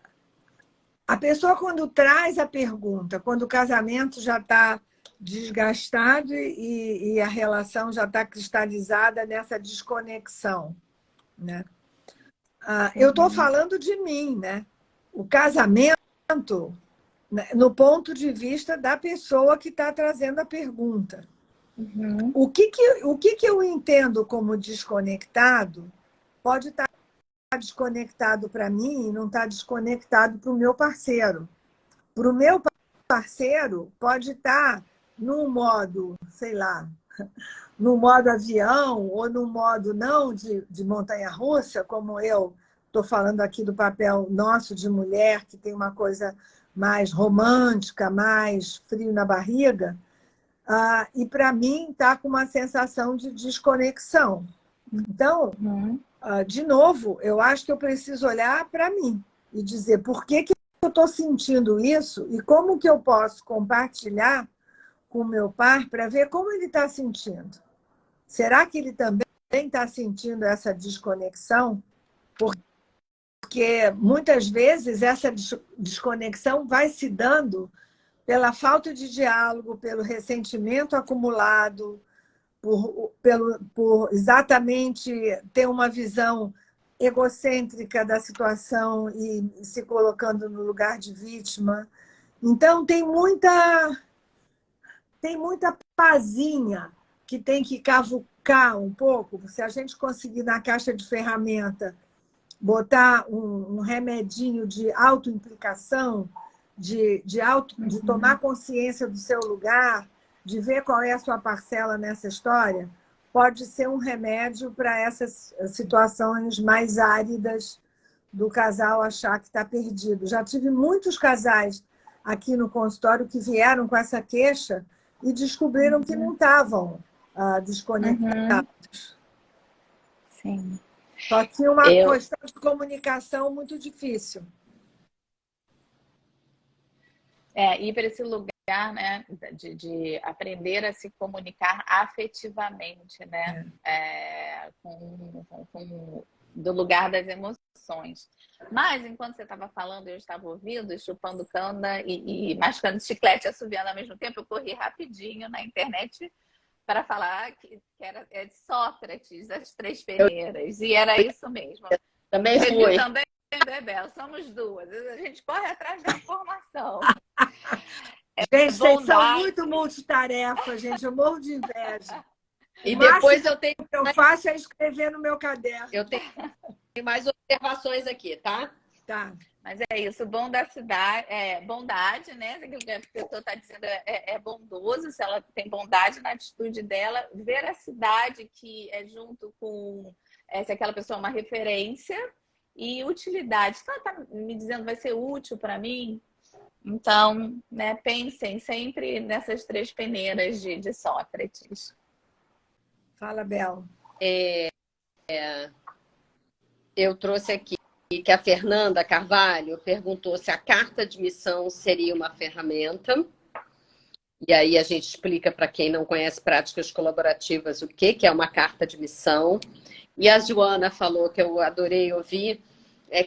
pessoa quando traz a pergunta, quando o casamento já está desgastado e a relação já está cristalizada nessa desconexão, né? Eu estou falando de mim, né? O casamento, no ponto de vista da pessoa que está trazendo a pergunta. O que eu entendo como desconectado pode estar desconectado para mim e não estar desconectado para o meu parceiro. Para o meu parceiro, pode estar num modo, sei lá, no modo avião ou no modo não de montanha-russa, como eu estou falando aqui do papel nosso de mulher, que tem uma coisa mais romântica, mais frio na barriga, e para mim está com uma sensação de desconexão. Então, de novo, eu acho que eu preciso olhar para mim e dizer por que eu estou sentindo isso e como que eu posso compartilhar com o meu par para ver como ele está sentindo. Será que ele também está sentindo essa desconexão? Porque muitas vezes essa desconexão vai se dando pela falta de diálogo, pelo ressentimento acumulado, por exatamente ter uma visão egocêntrica da situação e se colocando no lugar de vítima. Então, tem muita pazinha que tem que cavucar um pouco. Se a gente conseguir, na caixa de ferramenta, botar um remedinho de autoimplicação, de tomar consciência do seu lugar, de ver qual é a sua parcela nessa história, pode ser um remédio para essas situações mais áridas do casal achar que está perdido. Já tive muitos casais aqui no consultório que vieram com essa queixa e descobriram que não estavam desconectados. Sim. Só tinha uma questão de comunicação muito difícil. Ir para esse lugar, né, de aprender a se comunicar afetivamente, né, do lugar das emoções. Mas, enquanto você estava falando, eu estava ouvindo, chupando cana e mascando chiclete, assoviando ao mesmo tempo, eu corri rapidinho na internet para falar que é de Sócrates, as três peneiras, e era isso mesmo. Também foi. Também, Bebel, somos duas. A gente corre atrás da informação. Gente, vocês são muito multitarefa, gente. Eu morro de inveja. E depois eu tenho. O que eu faço é escrever no meu caderno. Eu tenho mais observações aqui, tá? Tá. Mas é isso, bom da cidade, bondade, né? Aquilo que a pessoa está dizendo é bondoso, se ela tem bondade na atitude dela, veracidade, que é junto com se aquela pessoa é uma referência, e utilidade. Se ela está me dizendo vai ser útil para mim, então, né, pensem sempre nessas três peneiras de Sócrates. Fala, Bel. Eu trouxe aqui que a Fernanda Carvalho perguntou se a carta de missão seria uma ferramenta. E aí a gente explica para quem não conhece práticas colaborativas o que é uma carta de missão. E a Joana falou, que eu adorei ouvir,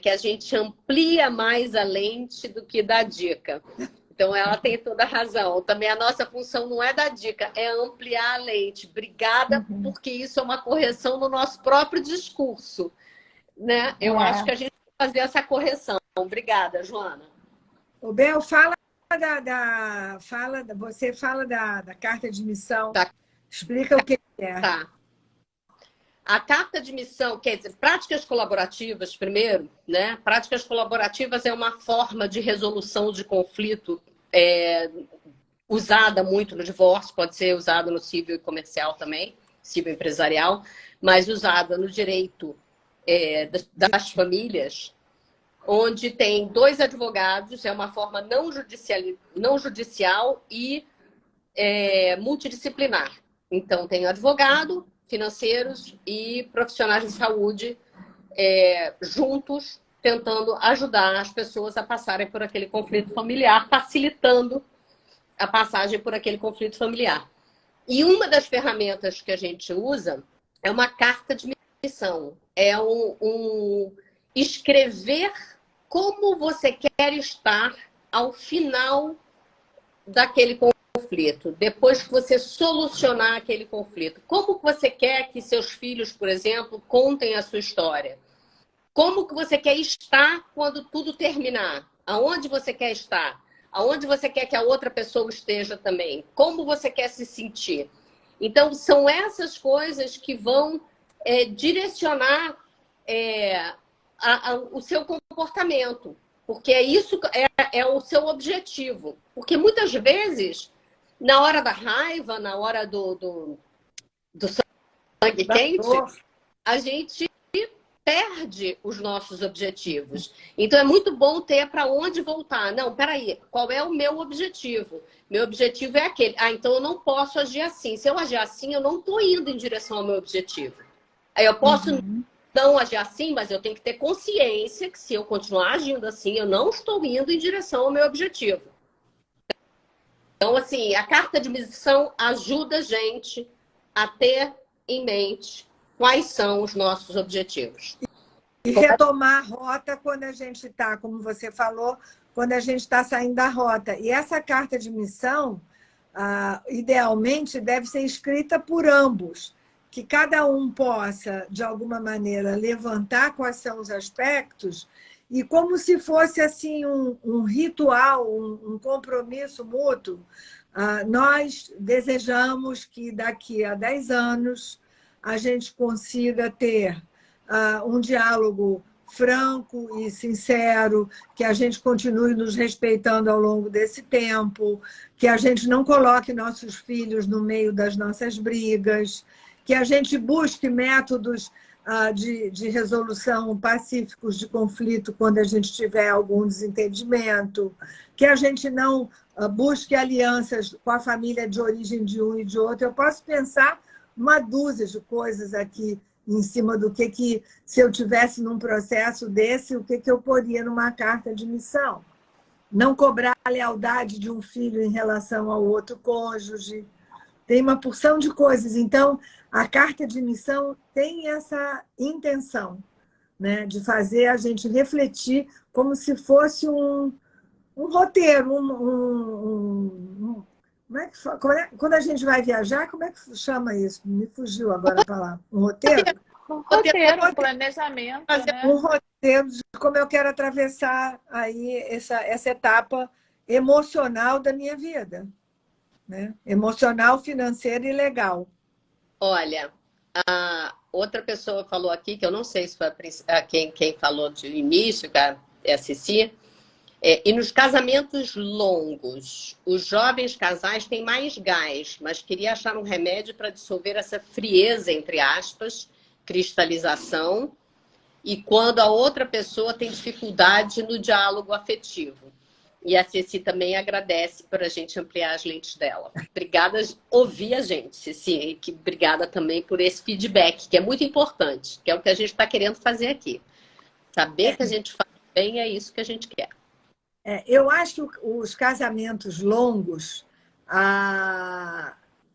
que a gente amplia mais a lente do que dá dica. Então, ela tem toda a razão. Também a nossa função não é dar dica, é ampliar a lente. Obrigada, porque isso é uma correção no nosso próprio discurso. Né? Eu acho que a gente vai fazer essa correção. Obrigada, Joana. O Bel, você fala da carta de missão. Tá. Explica o que é. Tá. A carta de missão, quer dizer, práticas colaborativas, primeiro, né? Práticas colaborativas é uma forma de resolução de conflito usada muito no divórcio, pode ser usada no civil e comercial também, civil empresarial, mas usada no direito das famílias, onde tem dois advogados, é uma forma não judicial e multidisciplinar. Então, tem advogado, financeiros e profissionais de saúde juntos, tentando ajudar as pessoas a passarem por aquele conflito familiar, facilitando a passagem por aquele conflito familiar. E uma das ferramentas que a gente usa é uma carta de missão. É escrever como você quer estar ao final daquele conflito, depois que você solucionar aquele conflito. Como que você quer que seus filhos, por exemplo, contem a sua história? Como que você quer estar quando tudo terminar? Aonde você quer estar? Aonde você quer que a outra pessoa esteja também? Como você quer se sentir? Então, são essas coisas que vão direcionar o seu comportamento, porque isso é o seu objetivo. Porque muitas vezes, na hora da raiva, na hora do sangue quente, a gente perde os nossos objetivos. Então, é muito bom ter para onde voltar. Não, peraí, qual é o meu objetivo? Meu objetivo é aquele. Ah, então eu não posso agir assim. Se eu agir assim, eu não estou indo em direção ao meu objetivo. Aí eu posso não agir assim, mas eu tenho que ter consciência que se eu continuar agindo assim, eu não estou indo em direção ao meu objetivo. Então, assim, a carta de missão ajuda a gente a ter em mente quais são os nossos objetivos. E retomar a rota quando a gente está, como você falou, quando a gente está saindo da rota. E essa carta de missão, idealmente, deve ser escrita por ambos, que cada um possa, de alguma maneira, levantar quais são os aspectos e como se fosse assim um ritual, um compromisso mútuo. Nós desejamos que daqui a 10 anos a gente consiga ter um diálogo franco e sincero, que a gente continue nos respeitando ao longo desse tempo, que a gente não coloque nossos filhos no meio das nossas brigas, que a gente busque métodos de resolução pacíficos de conflito quando a gente tiver algum desentendimento, que a gente não busque alianças com a família de origem de um e de outro. Eu posso pensar uma dúzia de coisas aqui em cima do que se eu tivesse num processo desse, o que eu poria numa carta de missão. Não cobrar a lealdade de um filho em relação ao outro cônjuge. Tem uma porção de coisas. Então, a carta de missão tem essa intenção, né, de fazer a gente refletir como se fosse um roteiro, como é que quando a gente vai viajar, como é que chama isso? Me fugiu agora a palavra. Um roteiro? Um roteiro, um planejamento, né? Um roteiro de como eu quero atravessar aí essa etapa emocional da minha vida, né? Emocional, financeira e legal. Olha, a outra pessoa falou aqui, que eu não sei se foi quem falou de início, que é a Ceci. E nos casamentos longos, os jovens casais têm mais gás, mas queria achar um remédio para dissolver essa frieza, entre aspas, cristalização, e quando a outra pessoa tem dificuldade no diálogo afetivo. E a Ceci também agradece por a gente ampliar as lentes dela. Obrigada por ouvir a gente, Ceci. E obrigada também por esse feedback, que é muito importante, que é o que a gente está querendo fazer aqui. Saber que a gente faz bem é isso que a gente quer. Eu acho que os casamentos longos,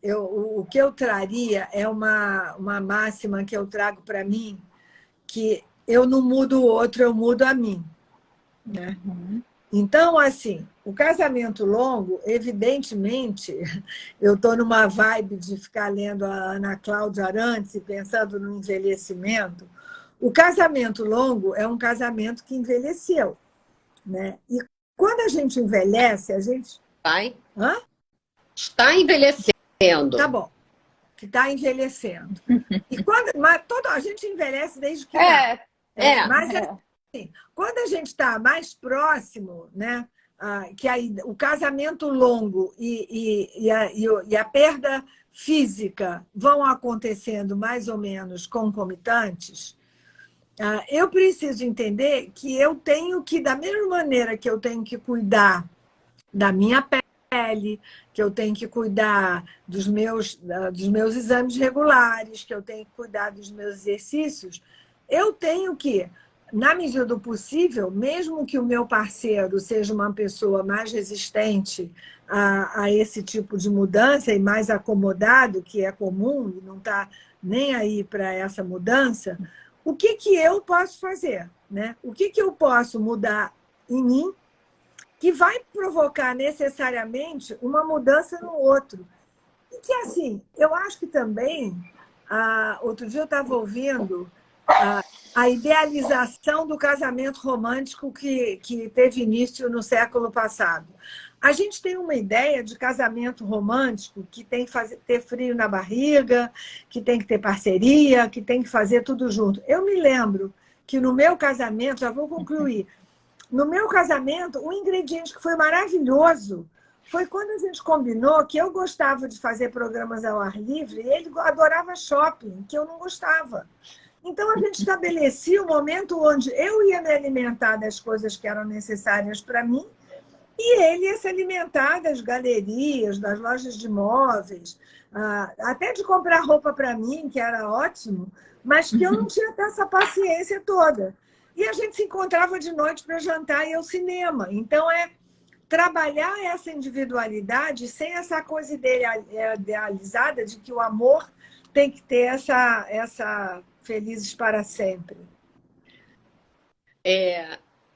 o que eu traria é uma máxima que eu trago para mim, que eu não mudo o outro, eu mudo a mim. Né? Então, assim, o casamento longo, evidentemente, eu estou numa vibe de ficar lendo a Ana Cláudia Arantes e pensando no envelhecimento. O casamento longo é um casamento que envelheceu. Né? E quando a gente envelhece, a gente... Está envelhecendo. Tá bom. Que está envelhecendo. Mas a gente envelhece desde que... Mas assim, quando a gente está mais próximo, né, que o casamento longo e a perda física vão acontecendo mais ou menos concomitantes, eu preciso entender que eu tenho que, da mesma maneira que eu tenho que cuidar da minha pele, que eu tenho que cuidar dos meus exames regulares, que eu tenho que cuidar dos meus exercícios, eu tenho que, na medida do possível, mesmo que o meu parceiro seja uma pessoa mais resistente a esse tipo de mudança e mais acomodado, que é comum, e não está nem aí para essa mudança, o que eu posso fazer? Né? O que eu posso mudar em mim que vai provocar necessariamente uma mudança no outro? E que, assim, eu acho que também, outro dia eu estava ouvindo a idealização do casamento romântico que teve início no século passado. A gente tem uma ideia de casamento romântico que tem que ter frio na barriga, que tem que ter parceria, que tem que fazer tudo junto. Eu me lembro que no meu casamento, já vou concluir, no meu casamento, um ingrediente que foi maravilhoso foi quando a gente combinou que eu gostava de fazer programas ao ar livre e ele adorava shopping, que eu não gostava. Então, a gente estabelecia um momento onde eu ia me alimentar das coisas que eram necessárias para mim e ele ia se alimentar das galerias, das lojas de móveis, até de comprar roupa para mim, que era ótimo, mas que eu não tinha essa paciência toda. E a gente se encontrava de noite para jantar e ir ao cinema. Então, trabalhar essa individualidade sem essa coisa idealizada de que o amor tem que ter essa felizes para sempre.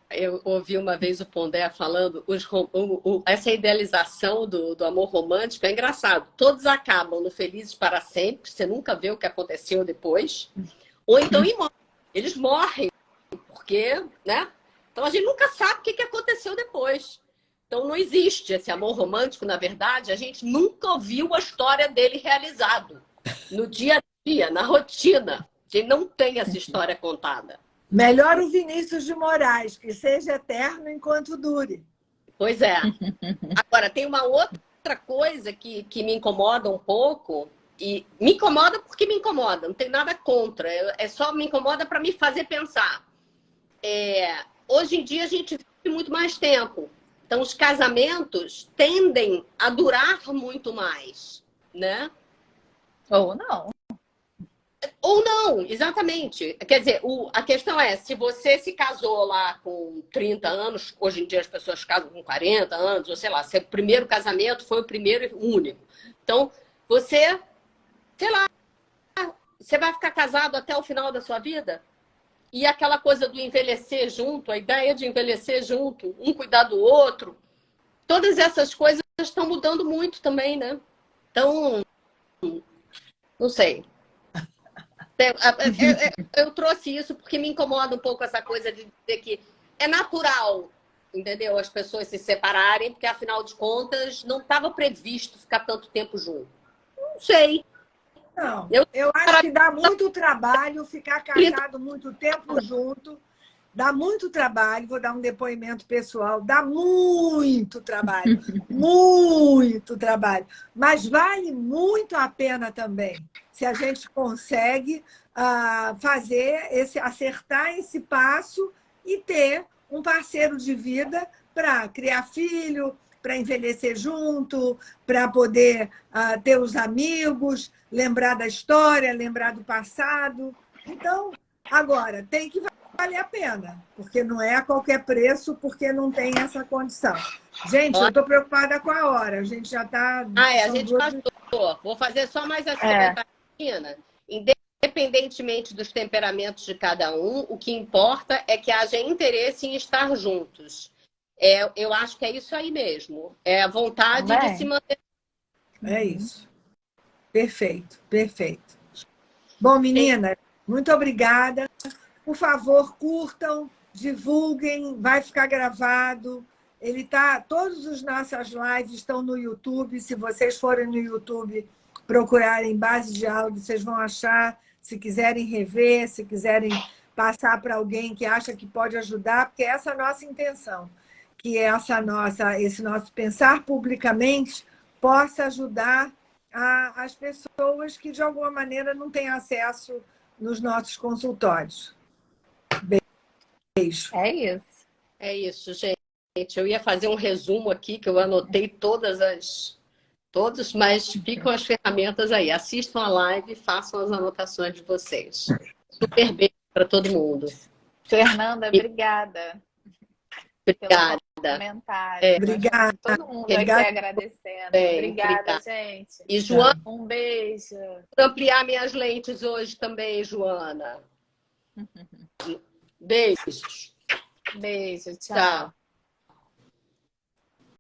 Eu ouvi uma vez o Pondé falando, essa idealização do amor romântico é engraçado. Todos acabam no felizes para sempre, você nunca vê o que aconteceu depois, ou então eles morrem, porque, né? Então a gente nunca sabe o que aconteceu depois. Então não existe esse amor romântico, na verdade, a gente nunca ouviu a história dele realizado. No dia a dia, na rotina, a gente não tem essa história contada. Melhor o Vinícius de Moraes, que seja eterno enquanto dure. Pois é. Agora, tem uma outra coisa que me incomoda um pouco, e me incomoda porque me incomoda, não tem nada contra, é só me incomoda para me fazer pensar. Hoje em dia a gente vive muito mais tempo, então os casamentos tendem a durar muito mais, né? Ou não. Ou não, exatamente. Quer dizer, a questão é, se você se casou lá com 30 anos, hoje em dia as pessoas casam com 40 anos, ou sei lá, seu primeiro casamento foi o primeiro e único. Então, você, sei lá, você vai ficar casado até o final da sua vida? E aquela coisa do envelhecer junto, a ideia de envelhecer junto, um cuidar do outro, todas essas coisas estão mudando muito também, né? Então, não sei. Eu trouxe isso porque me incomoda um pouco essa coisa de dizer que é natural, entendeu? As pessoas se separarem, porque afinal de contas não estava previsto ficar tanto tempo junto. Não sei. Não, eu acho que dá muito trabalho ficar casado muito tempo junto. Dá muito trabalho, vou dar um depoimento pessoal, dá muito trabalho, muito trabalho. Mas vale muito a pena também, se a gente consegue acertar esse passo e ter um parceiro de vida para criar filho, para envelhecer junto, para poder ter os amigos, lembrar da história, lembrar do passado. Então, agora, tem que vale a pena, porque não é a qualquer preço, porque não tem essa condição. Gente, eu estou preocupada com a hora, a gente já está... A gente passou. Vou fazer só mais essa comentarina. Independentemente dos temperamentos de cada um, o que importa é que haja interesse em estar juntos. Eu acho que é isso aí mesmo. É a vontade de se manter. É isso. Perfeito, perfeito. Bom, menina, muito obrigada. Por favor, curtam, divulguem, vai ficar gravado. Todas as nossas lives estão no YouTube. Se vocês forem no YouTube procurarem Base de Áudio, vocês vão achar. Se quiserem rever, se quiserem passar para alguém que acha que pode ajudar, porque essa é a nossa intenção, que esse nosso pensar publicamente possa ajudar as pessoas que, de alguma maneira, não têm acesso nos nossos consultórios. Beijo. É isso. É isso, gente. Eu ia fazer um resumo aqui, que eu anotei todos, mas ficam as ferramentas aí. Assistam a live e façam as anotações de vocês. Super beijo para todo mundo. Fernanda, obrigada. Obrigada. Pelo comentário. Obrigada. Todo mundo aqui agradecendo. Obrigada, gente. E, Joana, um beijo. Vou ampliar minhas lentes hoje também, Joana. Beijos. Beijo, tchau. Tchau.